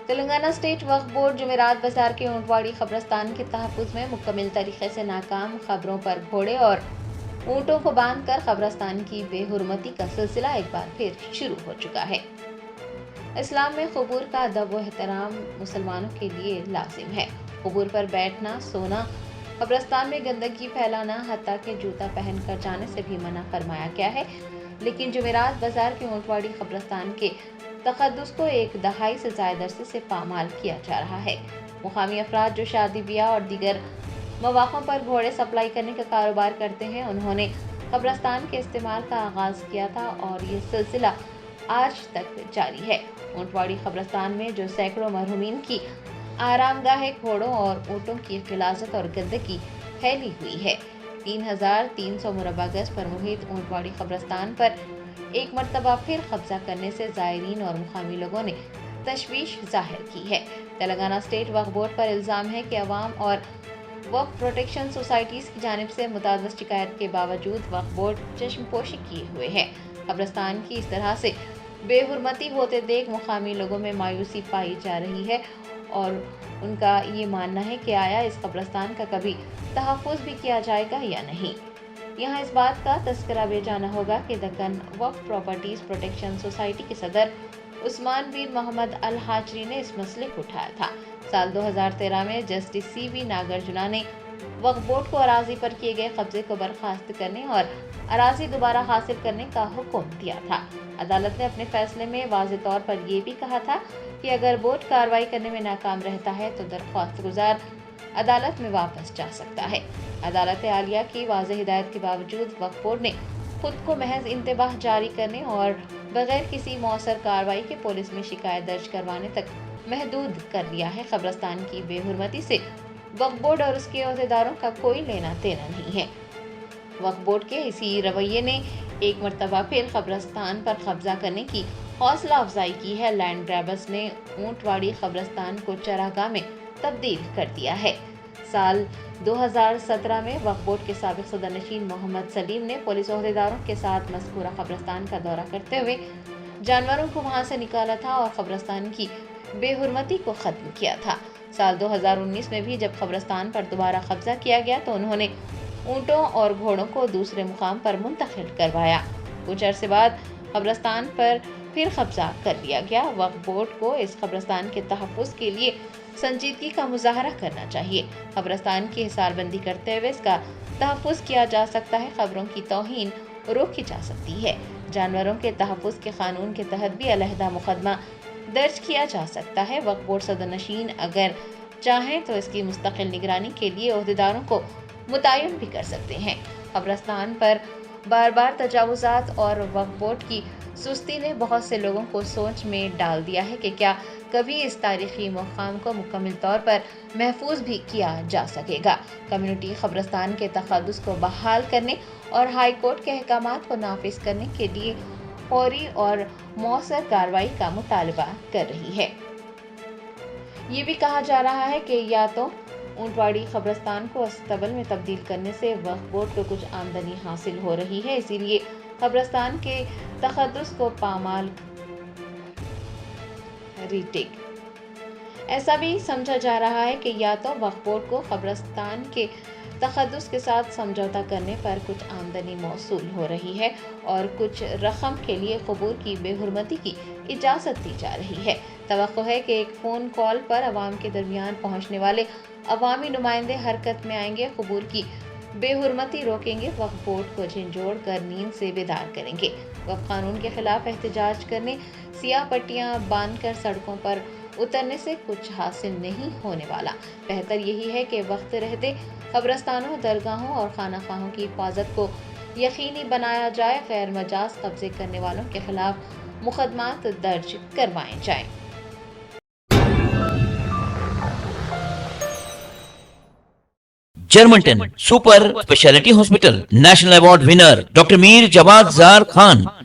Telangana state وقف board جمعرات بازار کے اونٹواڑی قبرستان کے تحفظ میں مکمل طریقے سے ناکام خبروں پر گھوڑے اور اونٹوں کو باندھ کر قبرستان کی بے حرمتی کا سلسلہ ایک بار پھر شروع ہو چکا ہے۔ اسلام میں قبور کا ادب و احترام مسلمانوں کے لیے لازم ہے۔ قبور پر بیٹھنا، سونا، قبرستان میں گندگی پھیلانا، حتیٰ کہ جوتا پہن کر جانے سے بھی منع فرمایا گیا ہے، لیکن جمعرات بازار کے اونٹواڑی قبرستان کے تقدس کو ایک دہائی سے زائد عرصے سے پامال کیا جا رہا ہے۔ مقامی افراد جو شادی بیاہ اور دیگر مواقع پر گھوڑے سپلائی کرنے کا کاروبار کرتے ہیں، انہوں نے قبرستان کے استعمال کا آغاز کیا تھا اور یہ سلسلہ آج تک جاری ہے۔ اونٹواڑی قبرستان میں جو سینکڑوں مرحومین کی آرام گاہ گھوڑوں اور اونٹوں کی غلاظت اور گندگی پھیلی ہوئی ہے۔ 3300 مربع گز پر محیط اونٹواڑی قبرستان پر ایک مرتبہ پھر قبضہ کرنے سے زائرین اور مقامی لوگوں نے تشویش ظاہر کی ہے۔ تلنگانہ اسٹیٹ وقف بورڈ پر الزام ہے کہ عوام اور وقف پروٹیکشن سوسائٹیز کی جانب سے متعدد شکایت کے باوجود وقف بورڈ چشم پوشی کیے ہوئے ہے۔ قبرستان کی اس طرح سے بے حرمتی ہوتے دیکھ مقامی لوگوں میں مایوسی پائی جا رہی ہے اور ان کا یہ ماننا ہے کہ آیا اس قبرستان کا کبھی تحفظ بھی کیا جائے گا یا نہیں۔ یہاں اس بات کا تذکرہ بھی جانا ہوگا کہ دکن وقف پراپرٹیز پروٹیکشن سوسائٹی کے صدر عثمان بن محمد الحاجری نے اس مسئلے کو اٹھایا تھا۔ سال 2013 میں جسٹس سی وی ناگرجنا نے وقف بورڈ کو اراضی پر کیے گئے قبضے کو برخاست کرنے اور اراضی دوبارہ حاصل کرنے کا حکم دیا تھا۔ عدالت نے اپنے فیصلے میں واضح طور پر یہ بھی کہا تھا کہ اگر بورڈ کارروائی کرنے میں ناکام رہتا ہے تو درخواست گزار عدالت میں واپس جا سکتا ہے۔ عدالت عالیہ کی واضح ہدایت کے باوجود وقف بورڈ نے خود کو محض انتباہ جاری کرنے اور بغیر کسی مؤثر کارروائی کے پولیس میں شکایت درج کروانے تک محدود کر لیا ہے۔ قبرستان کی بے حرمتی سے وقف بورڈ اور اس کے عہدیداروں کا کوئی لینا دینا نہیں ہے۔ وقف بورڈ کے اسی رویے نے ایک مرتبہ پھر قبرستان پر قبضہ کرنے کی حوصلہ افزائی کی ہے۔ لینڈ گریبرز نے اونٹواڑی قبرستان کو چراگاہ میں تبدیل کر دیا ہے۔ سال 2017 میں وقف بورڈ کے سابق صدر نشین محمد سلیم نے پولیس عہدیداروں کے ساتھ مذکورہ قبرستان کا دورہ کرتے ہوئے جانوروں کو وہاں سے نکالا تھا اور قبرستان کی بے حرمتی کو ختم کیا تھا۔ سال 2019 میں بھی جب قبرستان پر دوبارہ قبضہ کیا گیا تو انہوں نے اونٹوں اور گھوڑوں کو دوسرے مقام پر منتقل کروایا۔ کچھ عرصے بعد قبرستان پر پھر قبضہ کر لیا گیا۔ وقف بورڈ کو اس قبرستان کے تحفظ کے لیے سنجیدگی کا مظاہرہ کرنا چاہیے۔ قبرستان کی حصار بندی کرتے ہوئے اس کا تحفظ کیا جا سکتا ہے، قبروں کی توہین روکی جا سکتی ہے۔ جانوروں کے تحفظ کے قانون کے تحت بھی علیحدہ مقدمہ درج کیا جا سکتا ہے۔ وقف بورڈ صدر نشین اگر چاہیں تو اس کی مستقل نگرانی کے لیے عہدیداروں کو متعین بھی کر سکتے ہیں۔ قبرستان پر بار بار تجاوزات اور وقف بورڈ کی سستی نے بہت سے لوگوں کو سوچ میں ڈال دیا ہے کہ کیا کبھی اس تاریخی مقام کو مکمل طور پر محفوظ بھی کیا جا سکے گا۔ کمیونٹی قبرستان کے تقدس کو بحال کرنے اور ہائی کورٹ کے احکامات کو نافذ کرنے کے لیے فوری اور مؤثر کارروائی کا مطالبہ کر رہی ہے۔ یہ بھی کہا جا رہا ہے کہ یا تو اونٹواڑی قبرستان کو استبل میں تبدیل کرنے سے وقف بورڈ کو کچھ آمدنی حاصل ہو رہی ہے، اسی لیے قبرستان کے تقدس کو پامال ریٹیک۔ ایسا بھی سمجھا جا رہا ہے کہ یا تو وقف بورڈ کو قبرستان کے تقدس کے ساتھ سمجھوتا کرنے پر کچھ آمدنی موصول ہو رہی ہے اور کچھ رقم کے لیے قبور کی بے حرمتی کی اجازت دی جا رہی ہے۔ توقع ہے کہ ایک فون کال پر عوام کے درمیان پہنچنے والے عوامی نمائندے حرکت میں آئیں گے، قبور کی بے حرمتی روکیں گے، وقف بورڈ کو جھنجھوڑ کر نیند سے بیدار کریں گے۔ وقف قانون کے خلاف احتجاج کرنے، سیاہ پٹیاں باندھ کر سڑکوں پر اترنے سے کچھ حاصل نہیں ہونے والا۔ بہتر یہی ہے کہ وقت رہتے قبرستانوں، درگاہوں اور خانہ خواہوں کی حفاظت کو یقینی بنایا جائے، غیر مجاز قبضے کرنے والوں کے خلاف مقدمات درج کروائے جائیں۔ جرمنٹن super speciality hospital national award winner doctor Mir Jawad Zar Khan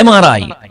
MRI,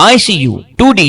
ICU, 2D